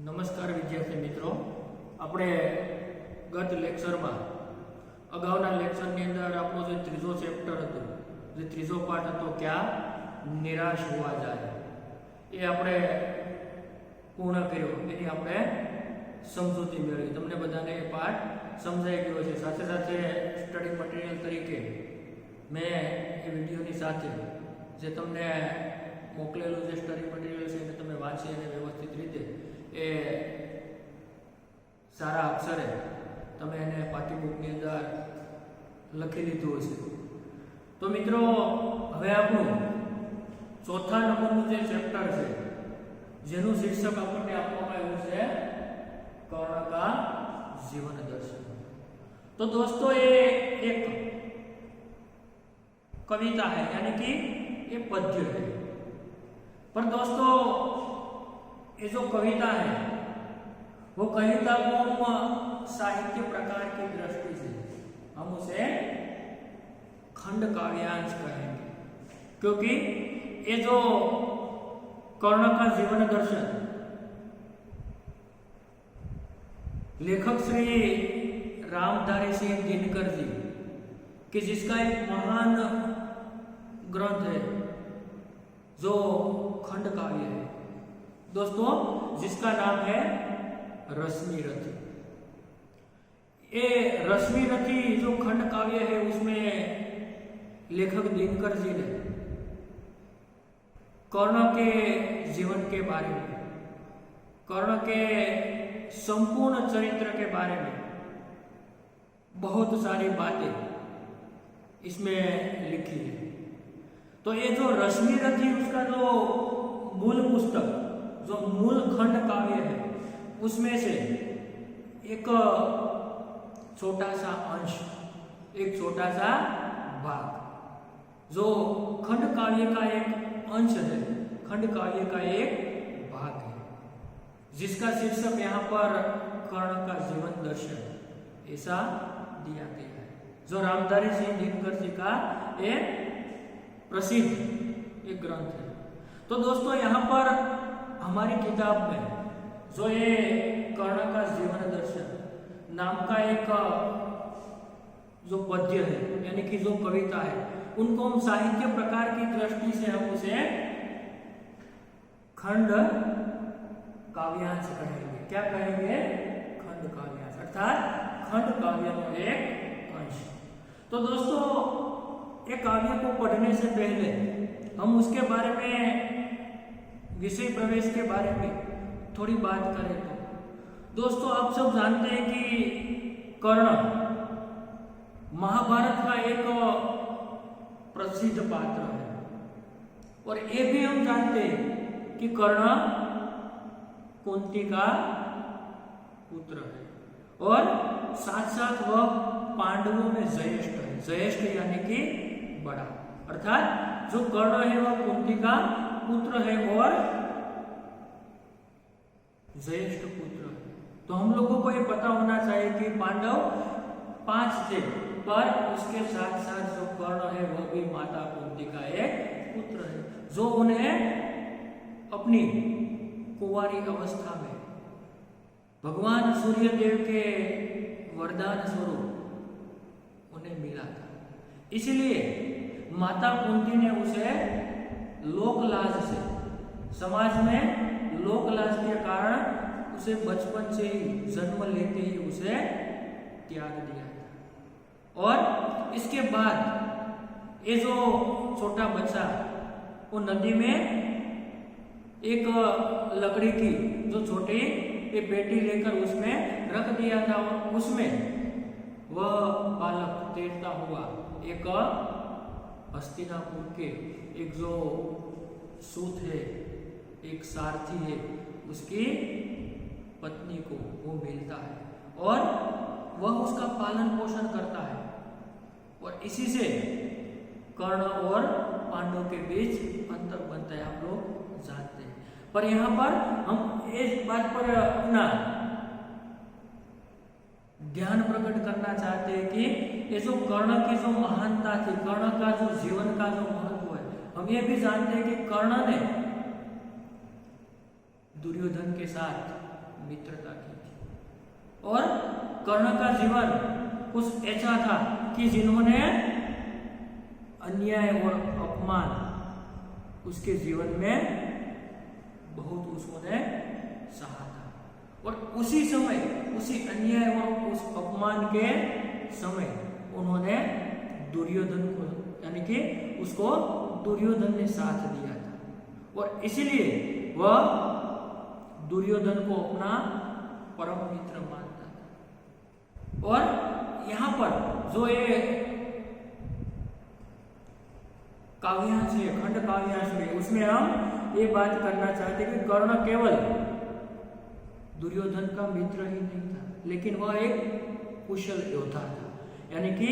નમસ્કાર વિદ્યાર્થી મિત્રો, આપણે ગત લેક્ચરમાં અગાઉના લેક્ચરની અંદર આપણો જે ત્રીજો ચેપ્ટર હતો, જે ત્રીજો પાઠ હતો ક્યાં નિરાશ હોવા જાય, એ આપણે પૂર્ણ કર્યો. એની આપણે સમજૂતી મેળવી. તમને બધાને એ પાઠ સમજાઈ ગયો છે. સાથે સાથે સ્ટડી મટીરિયલ તરીકે મેં એ વિડીયોની સાથે જે તમને મોકલેલું જે સ્ટડી મટીરિયલ છે એને તમે વાંચી અને વ્યવસ્થિત રીતે એ સારા અક્ષરે તમે એને પાઠ્યબુકની અંદર લખી લીધું હશે. તો મિત્રો, હવે આપણું ચોથા નંબરનું જે ચેપ્ટર છે, જેનું શીર્ષક આપણને આપવામાં આવ્યું છે કર્ણ કા જીવન દર્શન. तो दोस्तों, ये एक कविता है, यानी कि ये पद्य है. पर दोस्तों, ये जो कविता है वो कविता को हम साहित्य प्रकार की दृष्टि से हम उसे खंड काव्यांश कहेंगे, क्योंकि ये जो कर्ण का जीवन दर्शन लेखक श्री रामधारी सिंह दिनकर जी, कि जिसका एक महान ग्रंथ है जो खंड काव्य है दोस्तों, जिसका नाम है रश्मि रथी. ये रश्मि रथी जो खंड काव्य है, उसमें लेखक दिनकर जी ने कर्ण के जीवन के बारे में, कर्ण के संपूर्ण चरित्र के बारे में बहुत सारी बातें इसमें लिखी है. तो ये जो रश्मि रथी, उसका जो मूल पुस्तक, जो मूल खंड काव्य है, उसमें से एक छोटा सा अंश, एक छोटा सा भाग, जो खंड काव्य का एक अंश है, खंड काव्य का एक भाग है, जिसका शीर्षक यहाँ पर कर्ण का जीवन दर्शन ऐसा दिया गया है, जो रामधारी सिंह दिनकर जी का एक प्रसिद्ध एक ग्रंथ है. तो दोस्तों, यहाँ पर हमारी किताब में जो ये कर्ण का जीवन दर्शन नाम का एक जो पद्य है, यानी कि जो कविता है, उनको हम साहित्य प्रकार की दृष्टि से हम उसे खंड काव्यांश कहेंगे. क्या कहेंगे? खंड काव्यांश, अर्थात खंड काव्य का एक अंश. तो दोस्तों, एक काव्य को पढ़ने से पहले हम उसके बारे में, विषय प्रवेश के बारे में थोड़ी बात करें तो दोस्तों, आप सब जानते हैं कि कर्ण महाभारत का एक प्रसिद्ध पात्र है, और ये भी हम जानते हैं कि कर्ण कुंती का पुत्र है, और साथ साथ वह पांडवों में ज्येष्ठ है. ज्येष्ठ यानी कि बड़ा, अर्थात जो कर्ण है वह कुंती का पुत्र है और ज्येष्ठ पुत्र है. तो हम लोगों को ये पता होना चाहिए कि पांडव 5 थे, पर उसके साथ साथ जो कर्ण है वह भी माता कुंती का एक पुत्र है, जो उन्हें अपनी कुंवारी अवस्था में भगवान सूर्यदेव के वरदान स्वरूप उन्हें मिला था. इसलिए माता कुंती ने उसे लोकलाज से, समाज में लोकलाज के कारण उसे बचपन से ही, जन्म लेते ही उसे त्याग दिया था. और इसके बाद ये जो छोटा बच्चा वो नदी में एक लकड़ी की जो छोटी एक पेटी लेकर उसमें रख दिया था, और उसमें वह बालक तैरता हुआ एक हस्तिनापुर के एक जो सूत है, एक सारथी है, उसकी पत्नी को वो मिलता है, और वह उसका पालन पोषण करता है, और इसी से कर्ण और पांडव के बीच अंतर बनता है, आप लोग जानते हैं. पर यहाँ पर हम इस बात पर अपना ध्यान प्रकट करना चाहते हैं कि ये जो कर्ण की जो महानता थी, कर्ण का जो जीवन का जो महत्व है, हम ये भी जानते हैं कि कर्ण ने दुर्योधन के साथ मित्रता की थी। और कर्ण का जीवन कुछ ऐसा था कि जिन्होंने अन्याय और अपमान उसके जीवन में बहुत उसने सहा था। और उसी समय, उसी अन्याय और उस अपमान के समय उन्होंने दुर्योधन को, यानी कि उसको दुर्योधन ने साथ दिया था और इसीलिए वह दुर्योधन को अपना परम मित्र मानता था। और यहाँ पर जो ये काव्यांश है, खंड काव्यांश में, उसमें हम ये बात करना चाहते हैं कि कर्ण केवल दुर्योधन का मित्र ही नहीं था, लेकिन वह एक कुशल योद्धा था, यानी कि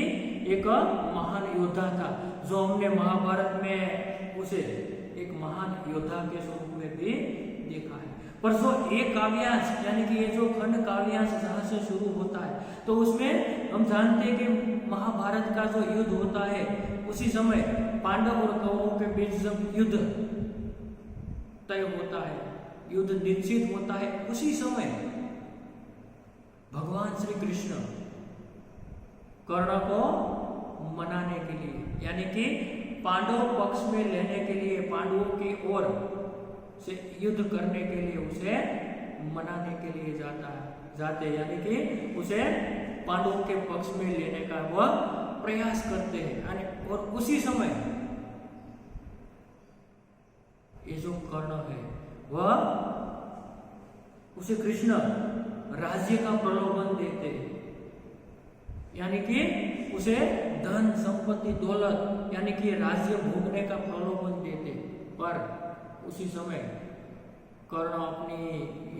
एक महान योद्धा था, जो हमने महाभारत में उसे एक महान योद्धा के स्वरूप में भी देखा है। पर जो एक काव्यांश, यानी कि ये जो खंड काव्यांश जहां से शुरू होता है, तो उसमें हम जानते हैं कि महाभारत का जो युद्ध होता है, उसी समय पांडव और कौरवों के बीच जब युद्ध तय होता है, युद्ध निश्चित होता है, उसी समय भगवान श्री कृष्ण कर्ण को मनाने के लिए, यानी कि पांडव पक्ष में लेने के लिए, पांडवों की ओर से युद्ध करने के लिए उसे मनाने के लिए जाते, यानी कि उसे पांडवों के पक्ष में लेने का वह प्रयास करते हैं। और उसी समय ये जो कर्ण है वह उसे कृष्ण राज्य का प्रलोभन देते हैं, यानी कि उसे धन संपत्ति दौलत, यानी कि राज्य भोगने का प्रलोभन देते। पर उसी समय कर्ण अपनी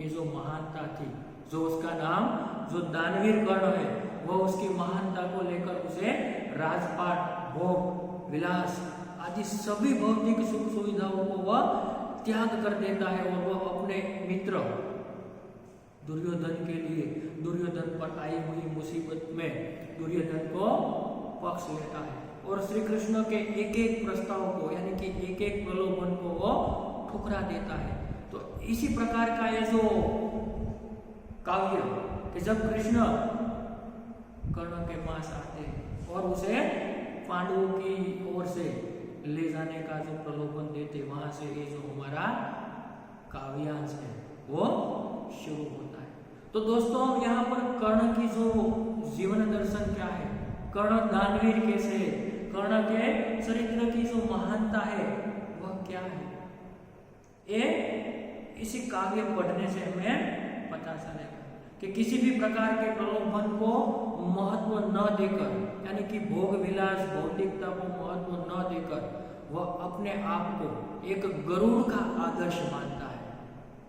ये जो महानता थी, जो उसका नाम जो दानवीर कर्ण है, वह उसकी महानता को लेकर उसे राजपाट, भोग, विलास आदि सभी भौतिक सुख सुविधाओं को वह त्याग कर देता है और वह अपने मित्र दुर्योधन के लिए, दुर्योधन पर आई हुई मुसीबत में दुर्योधन को पक्ष लेता है और श्री कृष्ण के एक एक प्रस्ताव को, यानी कि एक एक प्रलोभन को वो ठुकरा देता है। तो इसी प्रकार का ये जो काव्य कि जब कृष्ण कर्ण के पास आते हैं और उसे पांडवों की ओर से ले जाने का जो प्रलोभन देते, वहां से ये जो हमारा काव्यांश है वो शुरू होता है। तो दोस्तों यहाँ पर कर्ण की जो जीवन दर्शन क्या है, कर्ण दानवीर कैसे है, कर्ण के चरित्र की जो महानता है वह क्या है, ये इसी काव्य पढ़ने से हमें पता चलेगा कि किसी भी प्रकार के प्रलोभन को महत्व न देकर, यानी कि भोग विलास भौतिकता को महत्व न देकर वह अपने आप को एक गरुड़ का आदर्श मानता है।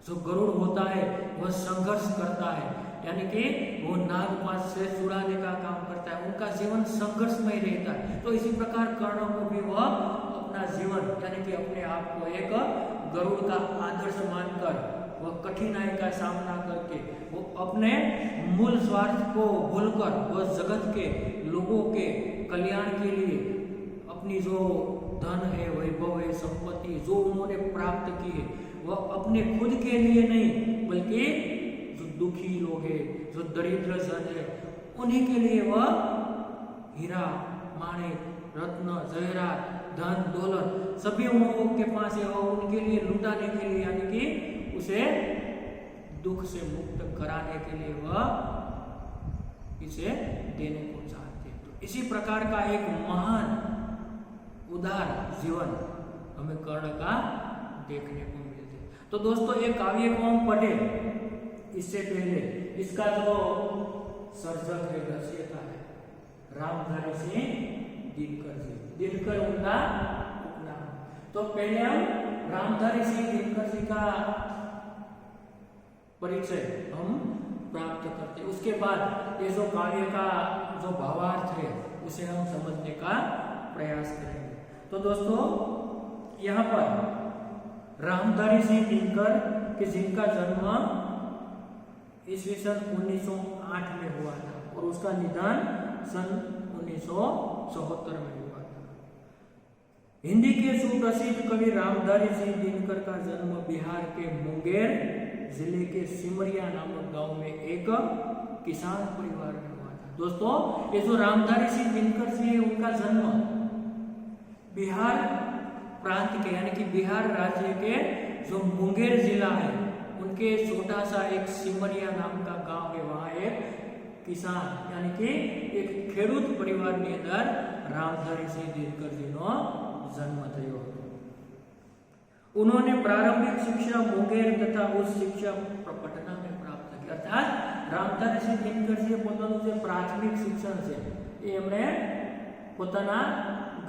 जो गरुड़ होता है वह संघर्ष करता है, यानी कि वो नागपाश से छुड़ाने का काम करता है, उनका जीवन संघर्षमय रहता है। तो इसी प्रकार कर्ण को भी वह अपना जीवन, यानी कि अपने आप को एक गरुड़ का आदर्श मानकर वह कठिनाई का सामना करके वो अपने मूल स्वार्थ को भूलकर वह जगत के लोगों के कल्याण के लिए अपनी जो धन है, वैभव है, संपत्ति जो उन्होंने प्राप्त की है, वह अपने खुद के लिए नहीं बल्कि जो दुखी लोग हैं, जो दरिद्र जन है, उन्हीं के लिए वह हीरा, माणिक, रत्न, जहरात, धन, दौलत सभी उन लोगों के पास है, वह उनके लिए लुटाने के लिए, यानी कि उसे दुख से मुक्त कराने के लिए वह इसे देने को चाहते हैं। तो इसी प्रकार का एक महान उदार जीवन हमें कर्ण का देखने को मिलते। तो दोस्तों ये काव्य को हम पढ़े इससे पहले इसका जो सर्जक है, रचयिता है रामधारी सिंह दिनकर जी, दिनकर उनका उपनाम। तो पहले हम रामधारी सिंह दिनकर जी का परिचय हम प्राप्त करते, उसके बाद ये जो काव्य का जो भावार्थ है उसे हम समझने का प्रयास करेंगे। तो दोस्तों यहाँ पर रामधारी सिंह दिनकर के जिनका जन्म ईस्वी सन 1908 में हुआ था और उसका निधन सन 1974 में हुआ था। हिंदी के सुप्रसिद्ध कवि रामधारी सिंह दिनकर का जन्म बिहार के मुंगेर जिले के सिमरिया नामक गांव में एक किसान परिवार में हुआ था। दोस्तों, ये जो रामधारी सिंह दिनकर सिंह है, उनका जन्म बिहार प्रांत के यानी कि बिहार राज्य के जो मुंगेर जिला है, उनके छोटा सा एक सिमरिया नाम का गांव है, वहां एक किसान यानी कि एक खेडूत परिवार ની અંદર रामधारी सिंह दिनकर जी નો जन्म થયો હતો। उन्होंने प्रारंभिक शिक्षा मुंगेर तथा उच्च शिक्षा पटना में प्राप्त की। अर्थात रामधारी सिंह दिनकर जी પોતાનું જે પ્રાથમિક શિક્ષણ છે એ એમણે પોતાના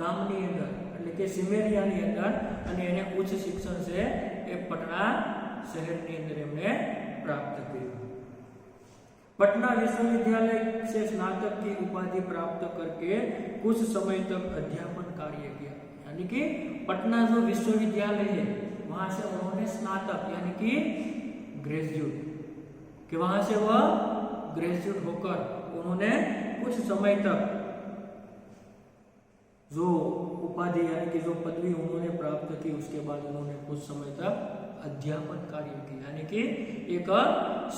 ગામની અંદર એટલે કે સિમેરિયાની અંદર અને એને ઉચ્ચ શિક્ષણ છે એ પટના શહેરની અંદર એમણે પ્રાપ્ત કર્યું। पटना विश्वविद्यालय से स्नातक की उपाधि प्राप्त करके कुछ समय तक अध्यापन कार्य किया। यानी कि पटना जो विश्वविद्यालय है, वहां से उन्होंने स्नातक यानी कि ग्रेजुएट कि वहां से वह ग्रेजुएट होकर उन्होंने कुछ समय तक जो उपाधि यानी कि जो पदवी उन्होंने प्राप्त की, उसके बाद उन्होंने कुछ समय तक अध्यापन कार्य किया। यानी कि एक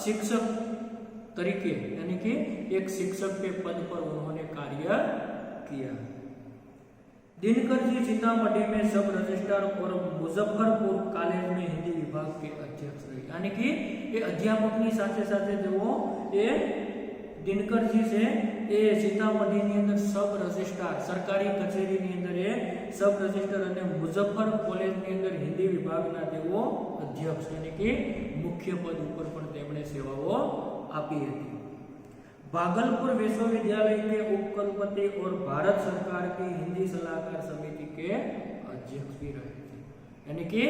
शिक्षक तरीके यानी कि एक शिक्षक के पद पर उन्होंने कार्य किया। दिनकर जी सीतामढ़ी में सब रजिस्ट्रार और मुजफ्फरपुर कॉलेज में हिंदी विभाग के अध्यक्ष रहे। यानी कि ये अध्यापक ની સાથે સાથે જેઓ એ દિનકર जी से એ सीतामढ़ी ની અંદર सब रजिस्ट्रार सरकारी कचेरी ની અંદર એ सब रजिस्ट्रार અને मुजफ्फर कॉलेज ની અંદર हिंदी विभागના તેઓ अध्यक्ष यानी कि मुख्य पद ઉપર પણ તેમણે સેવાઓ आपी थी। भागलपुर विश्वविद्यालय के उपकुलपति और भारत सरकार की हिंदी सलाहकार समिति के अध्यक्ष भी रहे थे। यानी कि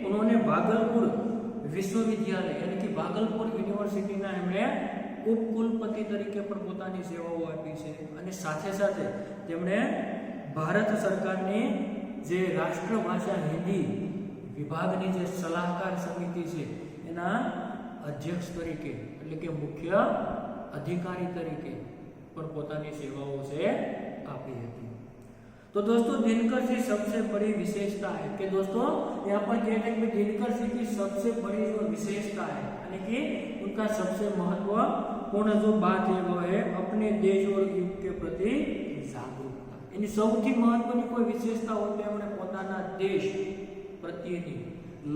उन्होंने भागलपुर विश्वविद्यालय यानी कि भागलपुर यूनिवर्सिटी ना एमणे उपकुलपति तरीके पर પોતાની સેવાઓ આપી છે અને સાથે સાથે તેમણે ભારત સરકારની જે રાષ્ટ્રભાષા હિન્દી વિભાગની જે સલાહકાર સમિતિ છે એના अध्यक्ष तरीके એટલે કે મુખ્ય અધિકારી તરીકે પણ પોતાની સેવાઓ છે આપી હતી। तो दोस्तों, दिनकर जी सबसे बड़ी विशेषता है कि दोस्तों यहाँ पर कहते हैं कि दिनकर जी की सबसे बड़ी जो विशेषता है यानी कि उनका सबसे महत्वपूर्ण जो बात है वो है अपने देश और युग के प्रति जागरूकता। यानी સૌથી મહત્વની કોઈ વિશેષતા હોય તો એમણે પોતાના દેશ પ્રત્યેની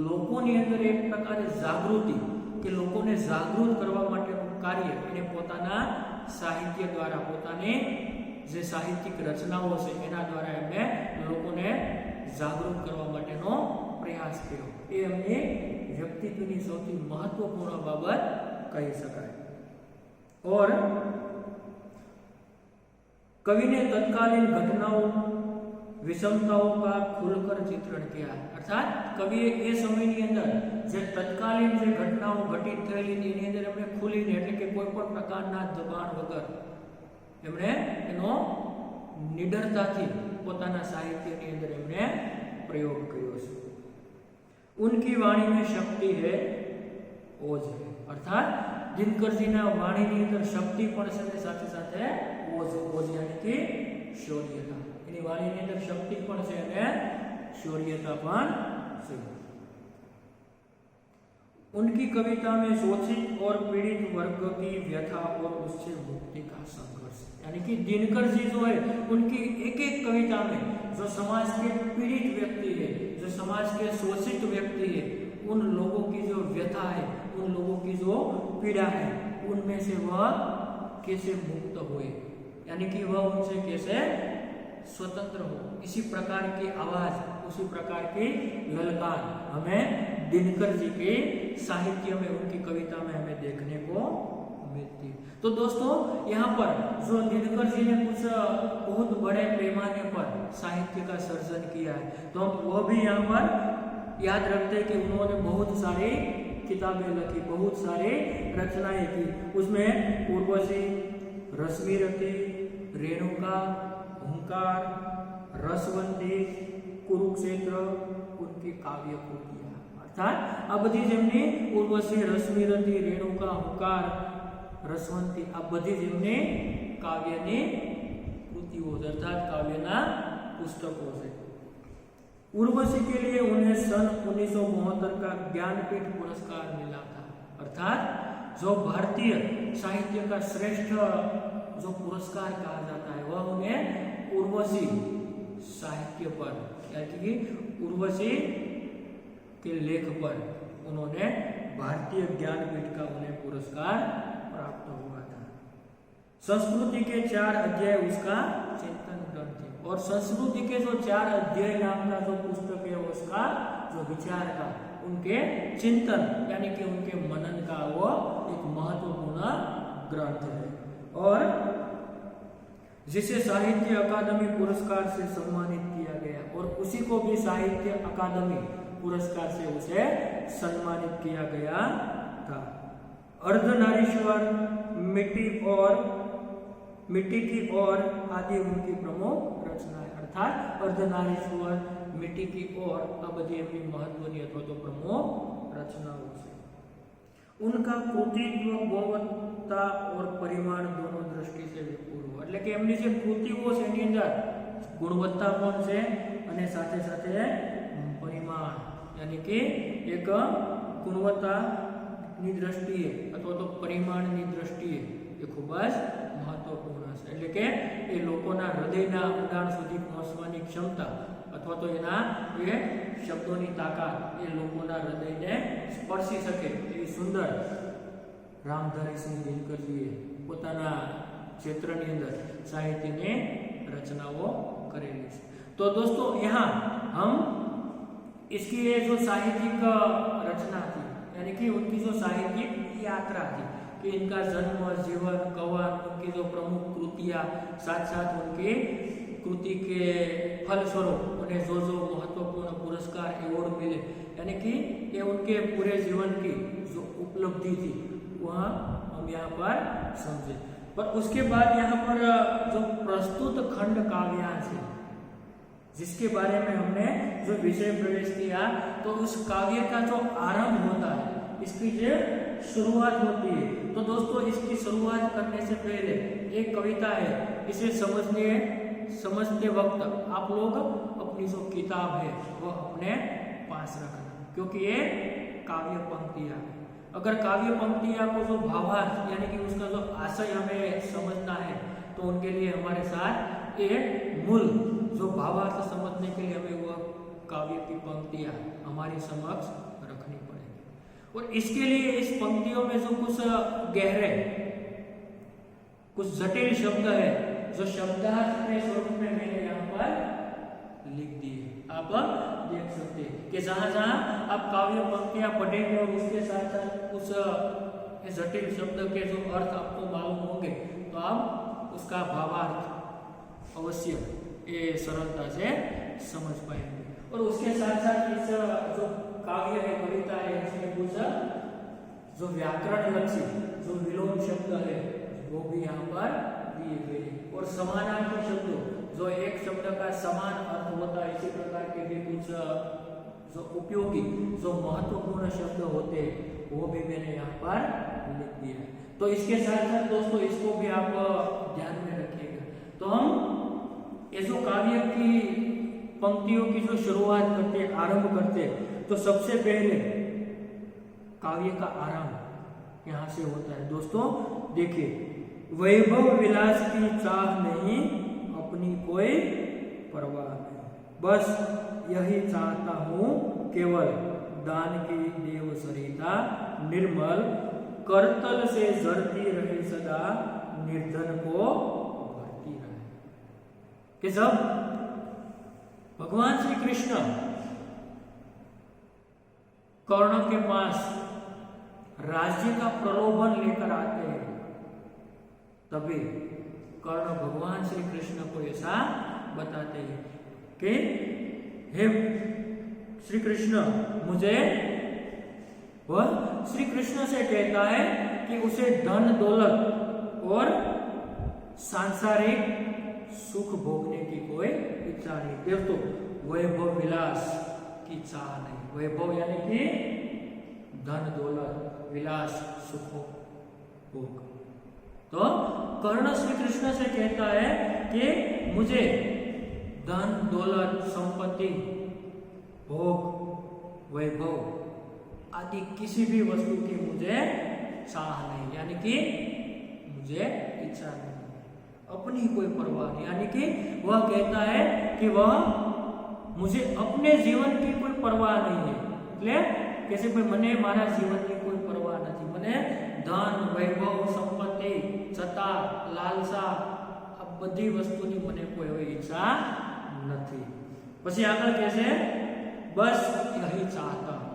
લોકોની અંદર એક પ્રકારે જાગૃતિ કે લોકોને જાગૃત કરવા માટેનું કાર્ય એને પોતાના સાહિત્ય દ્વારા પોતાની જે સાહિત્યિક રચનાઓ છે એના દ્વારા એમણે લોકોને જાગૃત કરવા માટેનો પ્રયાસ કર્યો। એ એમની વ્યક્તિત્વની સૌથી મહત્વપૂર્ણ બાબત કહી શકાય। और कवि ने तत्कालीन घटनाओं विषमताओं का खुलकर चित्रण किया। अर्थात कवि ए समय अंदर जे तत्कालीन जे घटनाओं घटित थयेली एनी अंदर एमणे खुलीने એટલે કે કોઈ પણ પ્રકારના દબાણ વગર એમણે એનો નિડરતાથી પોતાના સાહિત્યની અંદર એમણે પ્રયોગ કર્યો છે। उनकी वाणी में शक्ति है, ओज है। अर्थात दिनकर जी ना वाणी ની અંદર શક્તિ પણ છે સાથે સાથે ओज यानी कि शौर्यता। એની વાણીની અંદર શક્તિ પણ છે અને शौर्यता પણ છે। उनकी कविता में शोषित और पीड़ित वर्ग की व्यथा और उससे मुक्ति का संघर्ष। यानी कि दिनकर जी जो है उनकी एक एक कविता में जो समाज के पीड़ित व्यक्ति है, जो समाज के शोषित व्यक्ति है, उन लोगों की जो व्यथा है, उन लोगों की जो पीड़ा है, उनमें से वह कैसे मुक्त हुए, यानी कि वह उनसे कैसे स्वतंत्र हो। इसी प्रकार की आवाज, उसी प्रकार की ललकार हमें दिनकर जी के साहित्य में, उनकी कविता में हमें देखने को मिलती। तो दोस्तों, यहाँ पर जो दिनकर जी ने कुछ बहुत बड़े पैमाने पर साहित्य का सर्जन किया है, तो हम वो भी यहाँ पर याद रखते हैं कि उन्होंने बहुत सारी किताबें लिखी, बहुत सारी रचनाएं की। उसमें उर्वशी, रश्मिरथी, रेणुका, हुंकार, रसवंती, कुरुक्षेत्र, उनकी काव्य कृतियां। अर्थात आ बधी जेमनी उर्वशी, रश्मिरथी, रेणुका, हुंकार, रसवंती आ बधी जेमनी काव्यनी कृतिओ अर्थात काव्यना पुस्तकों से। उर्वशी के लिए उन्हें सन 1972 का ज्ञानपीठ पुरस्कार मिला था। अर्थात जो भारतीय साहित्य का श्रेष्ठ जो पुरस्कार कहा जाता है वह उन्हें उर्वशी साहित्य पर यानी कि उर्वशी के लेख पर उन्होंने भारतीय ज्ञानपीठ का उन्हें पुरस्कार प्राप्त हुआ था। संस्कृति के 4 अध्याय उसका चिंतन ग्रंथ है और संस्कृति के जो 4 अध्याय नाम का जो पुस्तक है उसका जो विचार का उनके चिंतन यानी कि उनके मनन का वो एक महत्वपूर्ण ग्रंथ है और जिसे साहित्य अकादमी पुरस्कार से सम्मानित किया गया और उसी को भी साहित्य अकादमी पुरस्कार से उसे सम्मानित किया गया था। अर्धनारीश्वर, मिट्टी की ओर आदि उनकी प्रमुख रचनाएं अर्थात अर्धनारीश्वर, मिट्टी की ओर आ बधी एमनी महत्वनी अथवा तो प्रमुख रचनाओं से उनका कृतित्व गुणवत्ता और परिमाण दोनों दृष्टि से विपुल हो એટલે કે એમની જે કૃતિઓ છે એની અંદર ગુણવત્તા પણ છે અને સાથે સાથે પરિમાણ यानी कि एक गुणवत्ताની દ્રષ્ટિએ અથવા તો પરિમાણની દ્રષ્ટિએ એ ખૂબ જ મહત્વપૂર્ણ છે એટલે કે એ લોકોના હૃદયના ઊંડાણ સુધી પહોંચવાની ક્ષમતા અથવા તો એના એ શબ્દોની તાકાત એ લોકોના હૃદયને સ્પર્શી શકે એવી સુંદર રામધારી સિંહ દિનકરજીએ પોતાના ક્ષેત્રની અંદર સાહિત્યની રચનાઓ કરેલી છે। तो दोस्तों यहाँ हम इसकी ये जो साहित्यिक रचना थी यानी कि उनकी जो साहित्यिक यात्रा थी कि इनका जन्म, जीवन, कवन, उनकी जो प्रमुख कृतियाँ साथ साथ उनकी कृति के फलस्वरूप उन्हें जो महत्वपूर्ण पुरस्कार अवार्ड मिले यानी कि ये उनके पूरे जीवन की जो उपलब्धि थी वह हम यहाँ पर समझे। पर उसके बाद यहाँ पर जो प्रस्तुत खंड काव्यांश है जिसके बारे में हमने जो विषय प्रवेश किया तो उस काव्य का जो आरंभ होता है इसकी जो शुरुआत होती है तो दोस्तों इसकी शुरुआत करने से पहले एक कविता है इसे समझते वक्त आप लोग अपनी जो किताब है वो अपने पास रखना क्योंकि ये काव्य पंक्तियाँ अगर काव्य पंक्तियाँ को जो भावार्थ यानी कि उसका जो आशय हमें समझना है तो उनके लिए हमारे साथ एक मूल जो भावार्थ समझने के लिए हमें वह काव्य की पंक्तियाँ हमारी समक्ष रखनी पड़ेगी और इसके लिए इस पंक्तियों में जो कुछ गहरे कुछ जटिल शब्द है जो शब्दार्थ के स्वरूप में मैंने यहाँ पर लिख दिए आप देख सकते हैं कि जहाँ जहाँ आप काव्य पंक्तियाँ पढ़ेंगे और उसके साथ साथ कुछ जटिल शब्द के जो अर्थ आपको मालूम होंगे तो आप उसका भावार्थ अवश्य ये सरलता से समझ पाएंगे और उसके साथ साथ इस जो काव्य है कविता है इसमें कुछ जो व्याकरण लक्षी जो विलोम शब्द है वो भी यहाँ पर दिए गए और समानार्थी शब्दों जो एक शब्द का समान अर्थ होता है इसी प्रकार के भी कुछ जो उपयोगी जो महत्वपूर्ण शब्द होते हैं वो भी मैंने यहाँ पर लिख दिया है। तो इसके साथ साथ दोस्तों इसको भी आप ध्यान में रखिएगा। तो हम ये जो काव्य की पंक्तियों की जो शुरुआत करते आरंभ करते तो सबसे पहले काव्य का आरंभ यहाँ से होता है। दोस्तों देखिए वैभव विलास की चाह नहीं अपनी कोई परवाह नहीं बस यही चाहता हूँ केवल दान की देव सरिता निर्मल करतल से झरती रहे सदा निर्धन को भरती रहे कि जब भगवान श्री कृष्ण कर्ण के पास राज्य का प्रलोभन लेकर आते हैं तभी कर्ण भगवान श्री कृष्ण को ऐसा बताते हैं कि हे श्री कृष्ण मुझे वह श्री कृष्ण से कहता है कि उसे धन दौलत और सांसारिक सुख भोगने की कोई इच्छा नहीं। देखो वैभव विलास की चाह नहीं वैभव यानी कि धन दौलत विलास सुख भोग तो कर्ण श्री कृष्ण से कहता है कि मुझे धन दौलत संपत्ति भोग वैभव आदि किसी भी वस्तु की मुझे चाह नहीं, यानी कि मुझे इच्छा नहीं, अपनी कोई परवाह नहीं। यानी कि वह कहता है कि वह मुझे अपने जीवन की कोई परवाह नहीं है, એટલે कैसे भाई मने मारा जीवन की कोई परवाह नहीं, मने धन वैभव संपत्ति सत्ता लालसा आ बधी वस्तुनी मने कोई एवी इच्छा नहीं। પછી આગળ કહે છે बस यही चाहता हूं,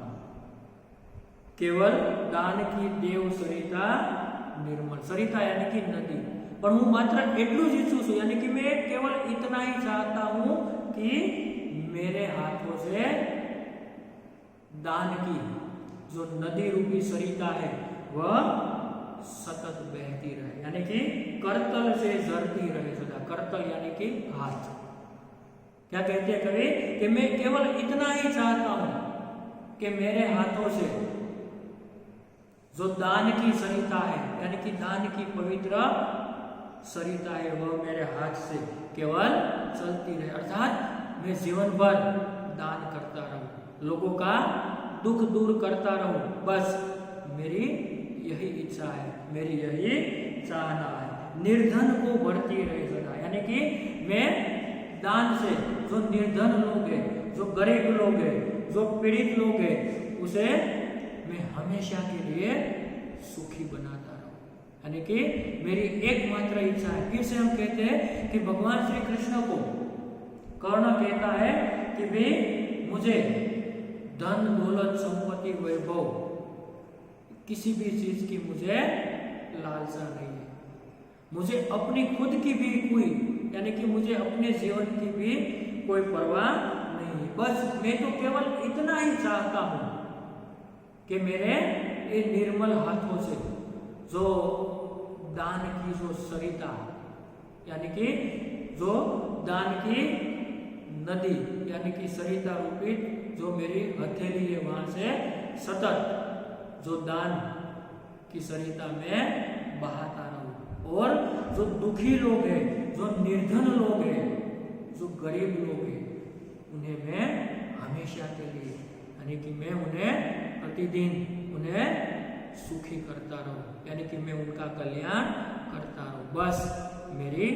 केवल दान की देव सरिता निर्मल, सरिता यानी कि नदी, पर हूँ मात्र एटलू ज इच्छू छू, यानी कि मैं केवल इतना ही चाहता हूं कि मेरे हाथों से दान की जो नदी रूपी सरिता है वह सतत बहती रहे, यानी कि करतल से झरती रहे सदा। करतल यानी कि हाथ। क्या कहते हैं कवि कि मैं केवल इतना ही चाहता हूं कि मेरे हाथों से जो दान की सरिता है, यानी कि दान की पवित्र सरिता है, वह मेरे हाथ से केवल चलती रहे, अर्थात मैं जीवन भर दान करता रहूं, लोगों का दुख दूर करता रहूं, बस मेरी यही इच्छा है, मेरी यही चाहना है। निर्धन को बढ़ती रहे सदा, यानी कि मैं दान से जो निर्धन लोग हैं, जो गरीब लोग हैं, जो पीड़ित लोग हैं, उसे मैं हमेशा के लिए सुखी बनाता रहूं, यानी कि मेरी एकमात्र इच्छा है। फिर से हम कहते हैं कि भगवान श्री कृष्ण को कर्ण कहता है कि भाई मुझे धन दौलत संपत्ति वैभव किसी भी चीज की मुझे लालसा नहीं है, मुझे अपनी खुद की भी कोई, यानी कि मुझे अपने जीवन की भी कोई परवाह नहीं, बस मैं तो केवल इतना ही चाहता हूं कि मेरे ये निर्मल हाथों से जो दान की जो सरिता, यानी कि जो दान की नदी यानी कि सरिता रूपी जो मेरी हथेली है, वहां से सतत जो दान की सरिता में बहाता रहूं, और जो दुखी लोग हैं, जो निर्धन लोग हैं, जो गरीब लोग हैं, उन्हें मैं हमेशा के लिए, यानी कि मैं उन्हें प्रतिदिन उन्हें सुखी करता रहूं, यानी कि मैं उनका कल्याण करता रहूं, बस मेरी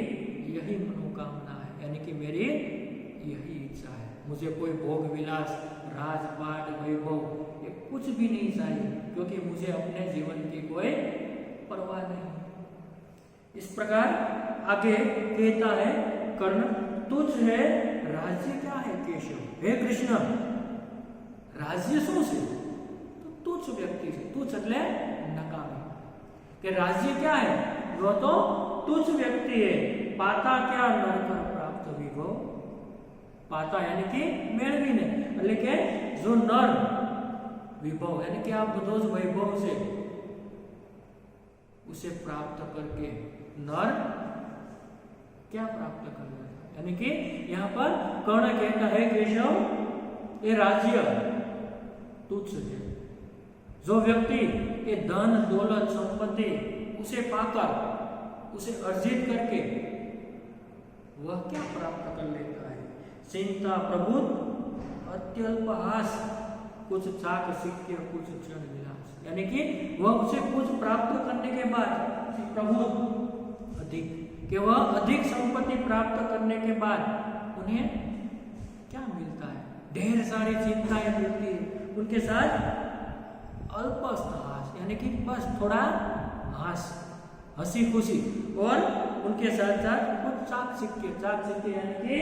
यही मनोकामना है, यानी कि मेरी यही इच्छा है। मुझे कोई भोग विलास राजपाट वैभव ये कुछ भी नहीं चाहिए, क्योंकि मुझे अपने जीवन की कोई परवाह नहीं। इस प्रकार आगे कहता है कर्ण, तुझ है राज्य क्या है केशव, हे कृष्ण राज्य शू से, तो तुच्छ व्यक्ति से, तुच्छ એટલે नकामी, કે राज्य क्या है, वो तो तुच्छ व्यक्ति है, पाता क्या नरकर प्राप्त विभव, पाता यानी कि मेळवीने, એટલે કે जो नर विभव यानी कि आप બધો જ वैभव से उसे प्राप्त करके नर क्या प्राप्त कर लेता, यानी कि यहाँ पर कर्ण कहता है केशव ये राज्य तुच्छ है, जो व्यक्ति ये धन दौलत संपत्ति उसे पाकर उसे अर्जित करके वह क्या प्राप्त कर लेता है, चिंता प्रबुद्ध अत्यल्पहास कुछ चाक सिक्के कुछ क्षण विलास, यानी कि वह उसे कुछ प्राप्त करने के बाद प्रबुद्ध अधिक, कि वह अधिक संपत्ति प्राप्त करने के बाद उन्हें क्या मिलता है, ढेर सारी चिंताएं मिलती है, उनके साथ अल्पस्थ हास, यानी कि बस थोड़ा हास हंसी खुशी, और उनके साथ साथ कुछ चाक सिक्के यानी कि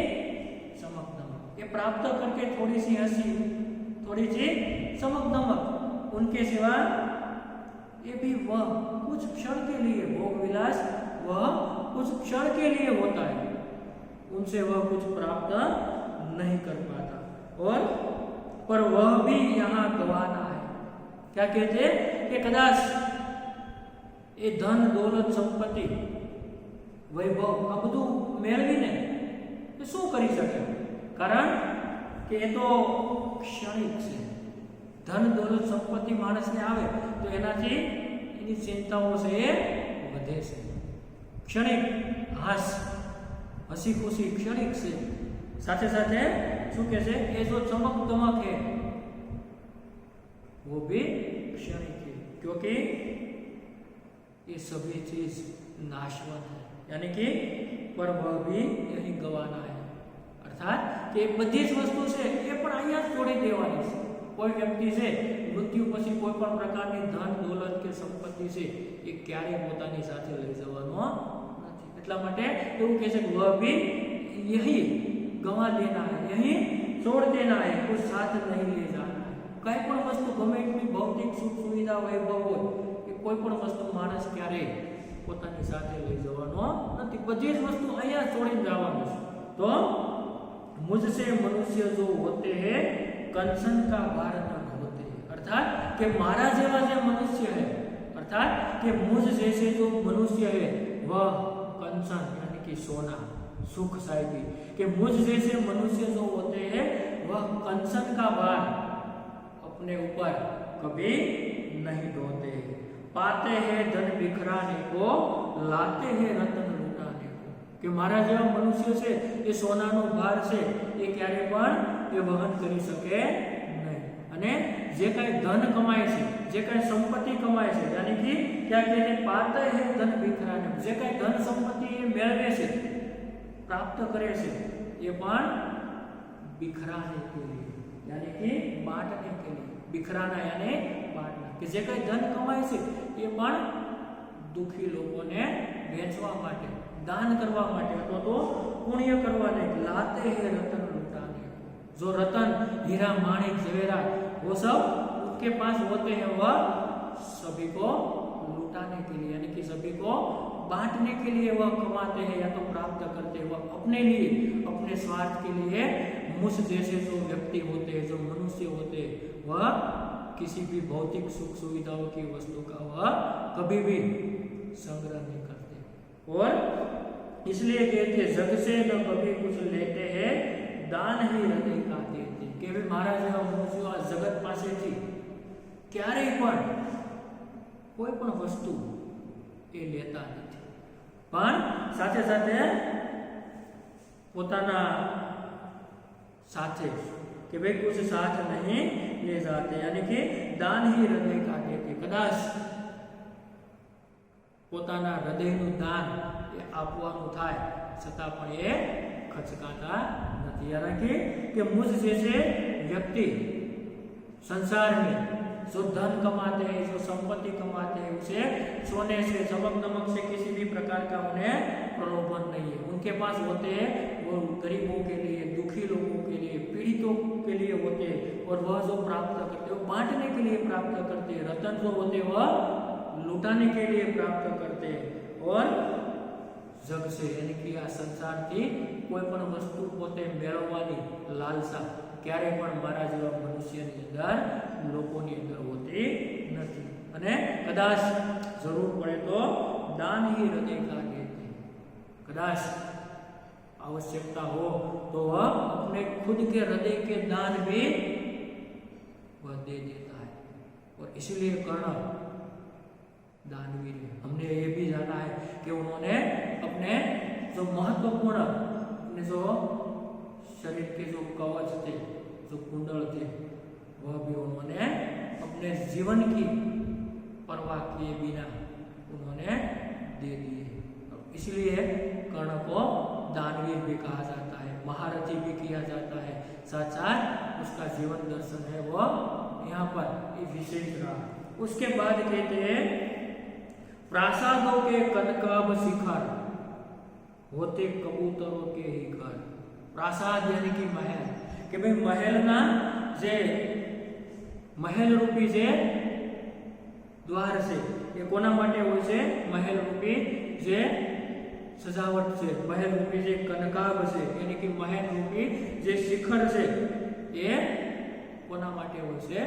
चमक दमक, ये प्राप्त करके थोड़ी सी हंसी थोड़ी सी चमक दमक, उनके सिवा ये भी वह कुछ क्षण के लिए भोग विलास वह कुछ क्षण के लिए होता है, उनसे वह कुछ प्राप्त नहीं कर पाता, और पर वह भी यहाँ गवाना है। क्या कहते हैं कि कदाच ये धन दौलत संपत्ति वैभव आ બધું મેળવીને એ શું કરી શકે, કારણ કે એ તો ક્ષણિક છે, ધન દौलत સંપત્તિ માણસને આવે તો એનાથી એની ચિંતાઓ છે એ વધે છે, ક્ષણિક હાસ હસી ખુશી ક્ષણિક છે, સાથે સાથે શું કહે છે એ જો ચમક દમક है वो भी क्षणिक है, क्योंकि ये सभी चीज नाशवंत है, यानी कि पर वह भी यही गवाना है। अर्थात कि बધી જ વસ્તુ છે એ પણ અહીંયા જ છોડી દેવાની છે। કોઈ વ્યક્તિ છે મૃત્યુ પછી કોઈ પણ પ્રકારની ધન દોલત કે સંપત્તિ છે એ ક્યારેય પોતાની સાથે લઈ જવાનો નથી। એટલા માટે એવું કહે છે કે वह भी यही गवा देना है, यही छोड़ देना है, कुछ साथ नहीं ले जाना है। कई पण वस्तु गमे એટલી ભૌતિક સુખ સુવિધા વૈભવ હોય કે કોઈ પણ વસ્તુ માણસ ક્યારેય પોતાની સાથે લઈ જવાનો નથી, બધી જ વસ્તુ અહીંયા છોડીને જવાનું છે। તો मुझसे मनुष्य जो होते हैं कंचन का भार न होते, अर्थात कि मारा जेवा जो मनुष्य है, अर्थात कि मुझ जैसे जो मनुष्य है वह कंचन यानी कि सोना सुख साहिबी, कि मुझ जैसे मनुष्य जो होते हैं वह कंचन का भार अपने ऊपर कभी नहीं ढोते, पाते हैं धन बिखराने को, लाते हैं रत्न लूटाने को। कि मारा जेवा मनुष्य से ये सोनानो भार से ये क्यारे पण ये वहन करी सके नहीं, अने जे काई धन कमाय छे, जे काई संपत्ति कमाय छे, यानी कि क्या कहते पाते हैं धन बिखराने, जे काई धन संपत्ति ये मेळवे छे प्राप्त करे छे ये पण बिखराने के लिए, यानी कि बांटने के लिए, बिखराना यानी बांटना, कि जे काई धन कमाय छे ये पण दुखी लोगोने वेचवा माटे, दान करवा माटे अथवा तो पुण्य करवाने, लाते हैं रतन लुटाने को। जो रतन हीरा माणिक जवेरात वो सब उसके पास होते हैं, वह सभी को लुटाने के लिए यानी कि सभी को बांटने के लिए वह कमाते हैं या तो प्राप्त करते हैं, वह अपने लिए अपने स्वार्थ के लिए। मुझ जैसे जो व्यक्ति होते हैं, जो मनुष्य होते हैं, वह किसी भी भौतिक सुख सुविधाओं की वस्तु का वह कभी भी संग्रह नहीं करते, और इसलिए कहते जग से न कभी कुछ लेते हैं, दान ही हृदय का देते। कि भाई मारा जेवा मनुष्यो आ जगत पासेथी क्यारेय पण कोई पण वस्तु ए लेता नहीं, पण साथे साथे पोताना साथे कि भाई कुछ साथ नहीं ले जाते, यानी कि दान ही हृदय का देते। कदाच પોતાના હૃદયનું દાન એ આપવાનું થાય છતાં પણ એ ખચકાતા નથી, यानी कि मुझ जैसे व्यक्ति संसार में जो धन कमाते हैं, जो संपत्ति कमाते हैं, उसे सोने से चमक दमक से किसी भी प्रकार का उन्हें प्रलोभन नहीं है। उनके पास होते हैं वो गरीबों के लिए, दुखी लोगों के लिए, पीड़ितों के लिए होते हैं, और वह जो प्राप्त करते हैं बांटने के लिए प्राप्त करते हैं। रतन जो होते हैं वह लुटाने के लिए प्राप्त करते हैं, और जग से यानी कि आ संसार थी कोई पण वस्तु पोते मेळववानी लालसा क्यारे पण मारा जेवा मनुष्यनी अंदर लोकोनी अंदर होती નથી, અને કદાચ જરૂર પડે તો દાન ही हृदय का देते, कदाच आवश्यकता हो तो वह अपने खुद के हृदय के दान भी वह दे देता है। और इसलिए कर्ण दानवीर, हमने ये भी जाना है कि उन्होंने अपने जो महत्वपूर्ण अपने जो शरीर के जो कवच थे, जो कुंडल थे, वह भी उन्होंने अपने जीवन की परवाह किए बिना उन्होंने दे दिए। इसलिए कर्ण को दानवीर भी कहा जाता है, महारथी भी किया जाता है, साथ साथ उसका जीवन दर्शन है वो यहाँ पर विशेष रहा। उसके बाद कहते हैं प्रासादों के कनकाभ शिखर होते कबूतरों के ही घर। प्रासाद यानी कि महल, कि भाई महल ना जे महल रूपी जे द्वार से ये कोना माटे होय छे, महल रूपी जे सजावट से, महल रूपी जे कनकाभ से यानी कि महल रूपी जे शिखर से ये कोना माटे होय छे,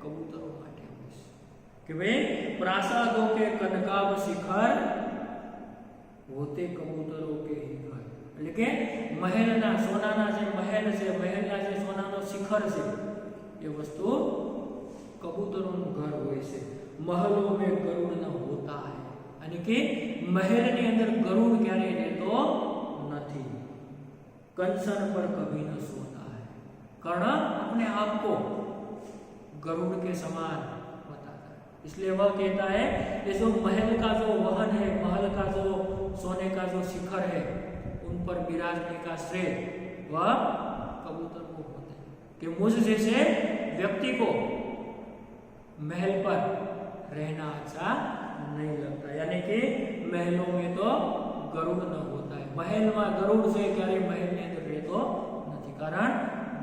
कबूतरों माटे होय छे। कि भाई प्रासादों के कनकाभ शिखर होते कबूतरों के ही घर, એટલે કે મહેલના સોનાના જે મહેલ છે, મહેલના જે સોનાનો શિખર છે એ વસ્તુ કબૂતરોનું ઘર હોય છે। મહલો में ગરુડ ન હોતા है, यानी कि મહેલની અંદર ગરુડ ક્યારેય રહેતો નથી। कंचन पर कभी न सोता है, कर्ण अपने आप को गरुड़ के समान बताता है। इसलिए वह कहता है ये जो महल का जो वहन है, महल का जो सोने का जो शिखर है, उन पर विराजने का श्रेय वह कबूतर को होता है कि मुझ जैसे व्यक्ति को महल पर रहना अच्छा नहीं लगता। यानी कि महलों में तो गरुड़ न होता है। महल में गरुड़ से क्यारे महल ने अंदर रहतो નથી, कारण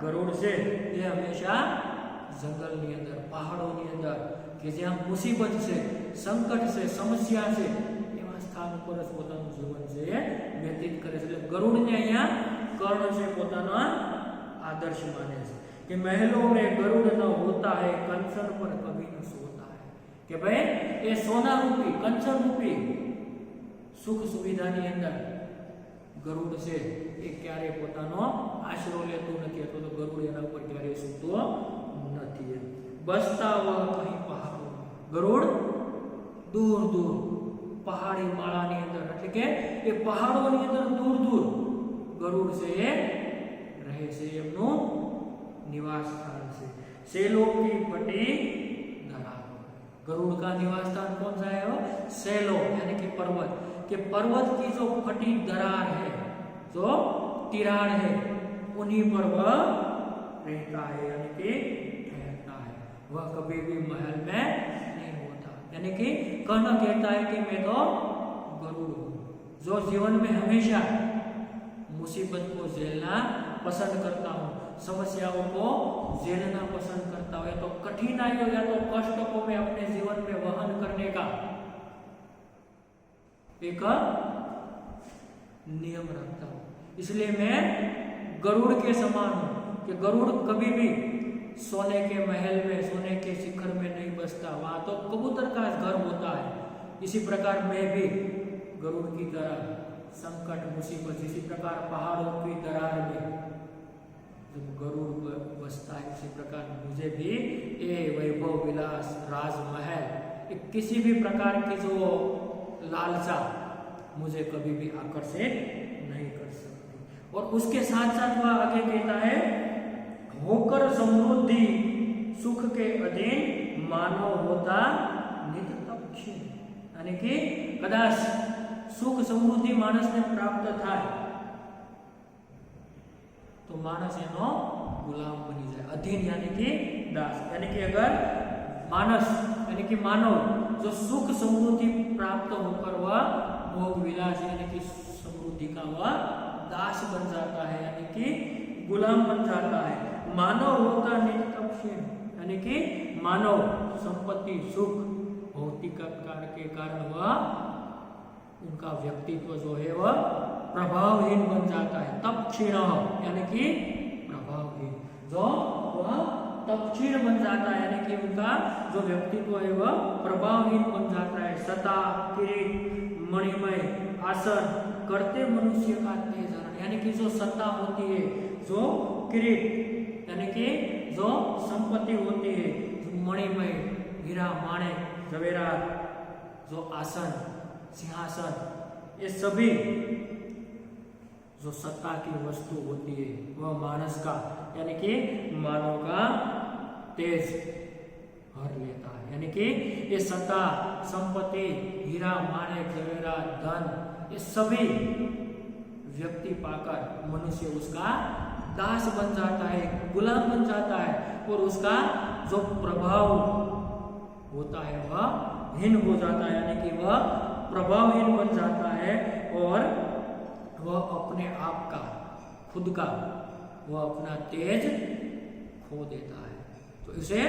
गरुड़ से ये हमेशा जंगल ની અંદર, પહાડો ની અંદર કે જ્યાં મુસીબત છે, સંકટ છે, સમસ્યા છે, એવા સ્થાન ઉપર જ પોતાનું જીવન છે વ્યતીત કરે છે। એટલે ગરુડને અહીંયા કर्ण છે પોતાનો આદર્શ માને છે कि महलों में गरुड़ न होता है, कंचन पर कभी न सोता है। कि भाई ये सोना रूपी, कंचन रूपी सुख सुविधा नी अंदर गरुड़ से एक क्यारे पोतानो आश्रो लेतो नथी, तो गरुड़ एना पर क्यारे सूतो नथी। बसता वह कहीं पहाड़ों में, गरुड़ दूर दूर पहाड़ी माळा नी अंदर, એટલે કે એ પહાડો ની અંદર दूर दूर गरुड़ से रहे छे, एमनो निवास स्थान से। सेलों की फटी दरार, गरुड़ का निवास स्थान कौन सा है? वो सेलो यानी कि पर्वत, के पर्वत की जो फटी दरार है, जो तिराड़ है, उन्हीं पर वह रहता है, यानी कि ठहरता है। वह कभी भी महल में नहीं होता। यानी कि कर्ण कहता है कि मैं तो गरुड़ हूं, जो जीवन में हमेशा मुसीबत को झेलना पसंद करता हूं, समस्याओं को झेलना पसंद करता हूं, तो कठिनाइयों या तो कष्ट को मैं अपने जीवन में वहन करने का एक नियम रखता हूं। इसलिए मैं गरुड़ के समान हूं कि गरुड़ कभी भी सोने के महल में, सोने के शिखर में नहीं बसता, वहां तो कबूतर का घर होता है। इसी प्रकार मैं भी गरुड़ की तरह संकट, मुसीबत, इसी प्रकार पहाड़ों की दरार में जब गरुड़ बसता है, इसी प्रकार मुझे भी ये वैभव विलास, राजमहल, किसी भी प्रकार की जो लालसा मुझे कभी भी आकर्षित नहीं कर सकती। और उसके साथ साथ वह आगे कहता है, होकर समृद्धि सुख के अधीन मानव होता नित तपक्षीण, यानी कि कदाच सुख समृद्धि मानस ने प्राप्त थाय तो मानस एनो गुलाम बनी जाए। अधीन यानी कि दास, यानी कि अगर मानस यानी कि मानव जो सुख समृद्धि प्राप्त होकर वह भोग विलास यानी कि समृद्धि का वह दास बन जाता है, यानी कि गुलाम बन जाता है। मानव होता नित्यक्षीण, यानी कि मानव संपत्ति, सुख, भौतिक के कारण वह उनका व्यक्तित्व जो है वह प्रभावहीन बन जाता है। तपक्षीण यानी कि प्रभावहीन, जो वह तपक्षीण बन जाता है, यानी कि उनका जो व्यक्तित्व है वह प्रभावहीन बन जाता है। सता, किरीट, मणिमय आसन करते मनुष्य का तेज हरण, यानी कि जो सत्ता होती है, जो किरीट यानी कि जो संपत्ति होती है, जो मणिमय, हीरा, माणिक, जवेरात, जो आसन, सिंहासन, ये सभी जो सत्ता की वस्तु होती है वह मानस का यानी कि मानव का तेज हर लेता है। यानी कि ये सत्ता, संपत्ति, हीरा, माणिक, जवेरात, धन, ये सभी व्यक्ति पाकर मनुष्य उसका दास बन जाता है, गुलाम बन जाता है, और उसका जो प्रभाव होता है वह हीन हो जाता है, यानी कि वह प्रभावहीन बन जाता है, और वह अपने आप का, खुद का, वह अपना तेज खो देता है। तो इसे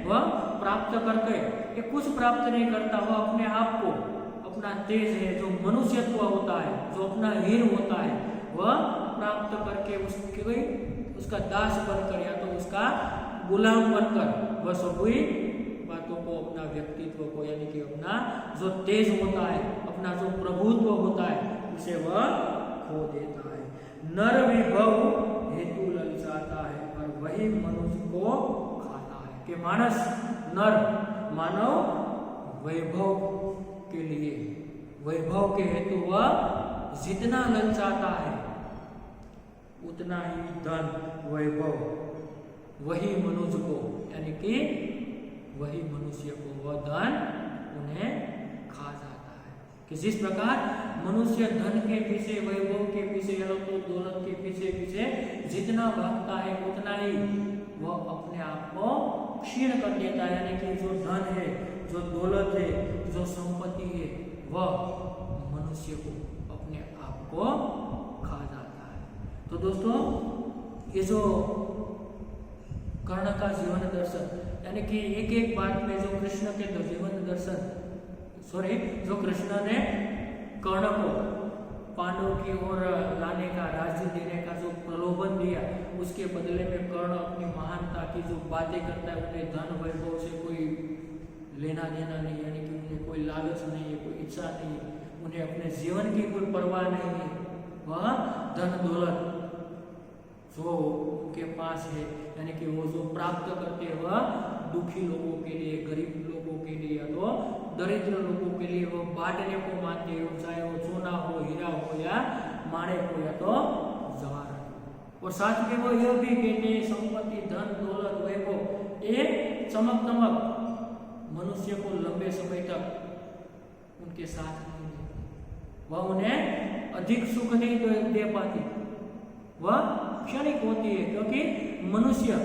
वह प्राप्त करके ये कुछ प्राप्त नहीं करता, वह अपने आप को, अपना तेज है जो मनुष्यत्व होता है, जो अपना हीन होता है, वह प्राप्त करके उसका दास बनकर या तो उसका गुलाम बनकर वह सभी बातों को, अपना व्यक्तित्व को, यानी कि अपना जो तेज होता है, अपना जो प्रभुत्व होता है, उसे वह खो देता है। नर विभव हेतु ललचाता है और वही मनुष्य को खाता है। कि मानस, नर, मानव वैभव के लिए, वैभव के हेतु वह जितना ललचाता है उतना ही धन, वैभव वही मनुष्य को यानी कि मनुष्य को वह धन उन्हें खा जाता है। कि जिस प्रकार मनुष्य धन के पीछे, वैभव के पीछे, तो दौलत के पीछे पीछे जितना भागता है उतना ही वह अपने आप को क्षीण कर देता है। यानी कि जो धन है, जो दौलत है, जो संपत्ति है, वह मनुष्य को अपने आप को खा जाता है। तो दोस्तों, ये जो कर्ण का जीवन दर्शन, यानी कि एक एक बात में जो कृष्ण के जीवन दर्शन, जो कृष्ण ने कर्ण को पांडवों की ओर लाने का, राज्य देने का जो प्रलोभन दिया, उसके बदले में कर्ण अपनी महानता की जो बातें करता है, उन्हें धन वैभव से कोई लेना देना नहीं, यानी कि उन्हें कोई लालच नहीं है, कोई इच्छा नहीं है, उन्हें अपने जीवन की कोई परवाह नहीं है। वह धन दौलत जो उनके पास है, यानी कि वो जो प्राप्त करते हैं, वह दुखी लोगों के लिए, गरीब लोगों के लिए, या तो दरिद्र लोगों के लिए वो बांटने को मानते हो, चाहे वो सोना हो, हीरा हो, या माणिक हो, या तो जवाहर। और साथ में वो यह भी कहते हैं, संपत्ति, धन, दौलत, वैभव, ये चमक दमक मनुष्य को लंबे समय तक उनके साथ नहीं देती, वह उन्हें अधिक सुख नहीं दे पाती, वह क्षणिक होती है। क्योंकि मनुष्य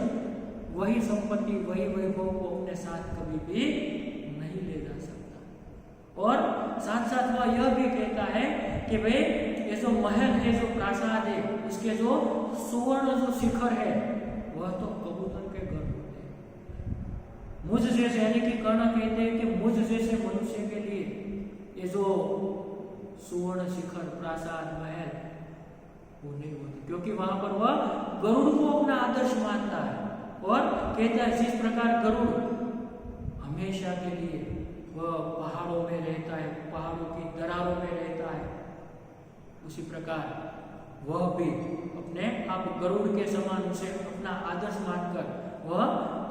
वही संपत्ति, वही वैभव को अपने साथ कभी भी नहीं ले जा सकता। और साथ साथ वह यह भी कहता है कि भाई ये जो महल है, जो प्रासाद है, उसके जो सुवर्ण जो शिखर है, वह तो कबूतर के घर होते हैं। मुझ जैसे, यानी कि कर्ण कहते हैं कि मुझ जैसे मनुष्य के लिए ये जो सुवर्ण शिखर, प्रासाद, महल वो नहीं होती, क्योंकि वहां पर वह गरुड़ को अपना आदर्श मानता है और कहता है जिस प्रकार गरुड़ हमेशा के लिए वह पहाड़ों में रहता है, पहाड़ों की दरारों में रहता है, उसी प्रकार वह भी अपने आप गरुड़ के समान उसे अपना आदर्श मानकर वह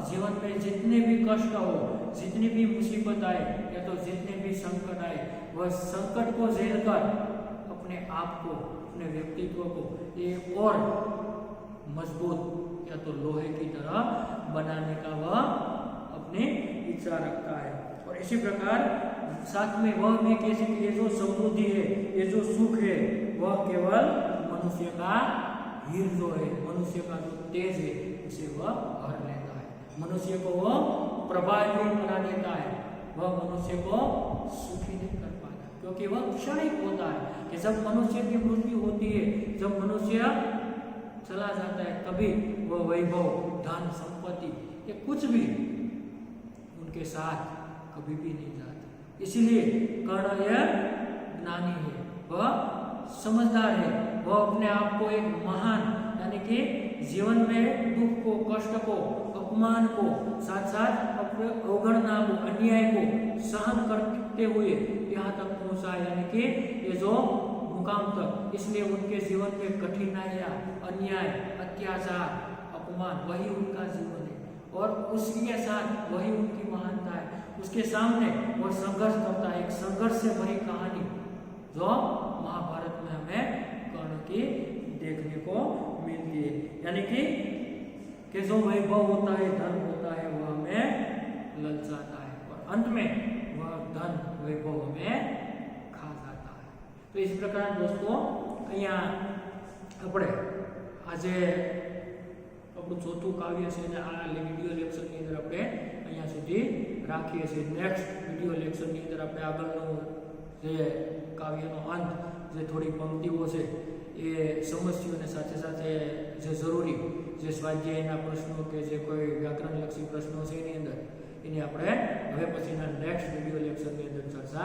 जीवन में जितने भी कष्ट हो, जितनी भी मुसीबत आए, या तो जितने भी संकट आए, वह संकट को झेल कर अपने आप को, अपने व्यक्तित्व को एक और मजबूत, या तो लोहे की तरह बनाने का वह अपनी इच्छा रखता है। और इसी प्रकार साथ में वह भी कैसे कि ये जो समृद्धि है, ये जो सुख है, वह केवल मनुष्य का हीर जो है, मनुष्य का जो तेज है, उसे वह भर लेता है, मनुष्य को वह प्रभावित बना देता है, वह मनुष्य को सुखी नहीं कर पाता, क्योंकि वह क्षणिक होता है। कि जब मनुष्य की मृत्यु होती है, जब मनुष्य चला जाता है, तभी वह वैभव, धन, संपत्ति, ये कुछ भी उनके साथ कभी भी नहीं जाता। इसीलिए कर्ण यह ज्ञानी है, वह समझदार है, वह अपने आप को एक महान, यानी कि जीवन में दुख को, कष्ट को, अपमान को, साथ साथ अपने अवगणना को, अन्याय को सहन करते हुए यहाँ तक पहुँचा, यानी कि ये जो मुकाम तक। इसलिए उनके जीवन में कठिनाइयाँ, अन्याय, अत्याचार, अपमान, वही उनका जीवन है, और उसके साथ वही उनकी महानता है। उसके सामने वो संघर्ष करता है, एक संघर्ष से भरी कहानी जो महाभारत में हमें कर्ण की देखने को मिलती है। यानी कि जो वैभव होता है, धन होता है, वह हमें ललचाता है, और अंत में वह धन, वैभव हमें खा जाता है। तो इस प्रकार दोस्तों, અહીંયા આપણે આજે આપણું ચોથું કાવ્ય છે ને આ વિડીયો લેક્ચરની અંદર આપણે અહીંયા સુધી રાખીએ છીએ। નેક્સ્ટ વિડીયો લેક્ચરની અંદર આપણે આગળનું જે કાવ્યનો અંત, જે થોડી પંક્તિઓ છે એ સમજશું, અને સાથે સાથે જે જરૂરી જે સ્વાધ્યાયના પ્રશ્નો કે જે કોઈ વ્યાકરણલક્ષી પ્રશ્નો છે એની અંદર એની આપણે હવે પછીના નેક્સ્ટ વિડીયો લેક્ચરની અંદર ચર્ચા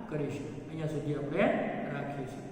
કરીશું। અહીંયા સુધી આપણે રાખીએ છીએ।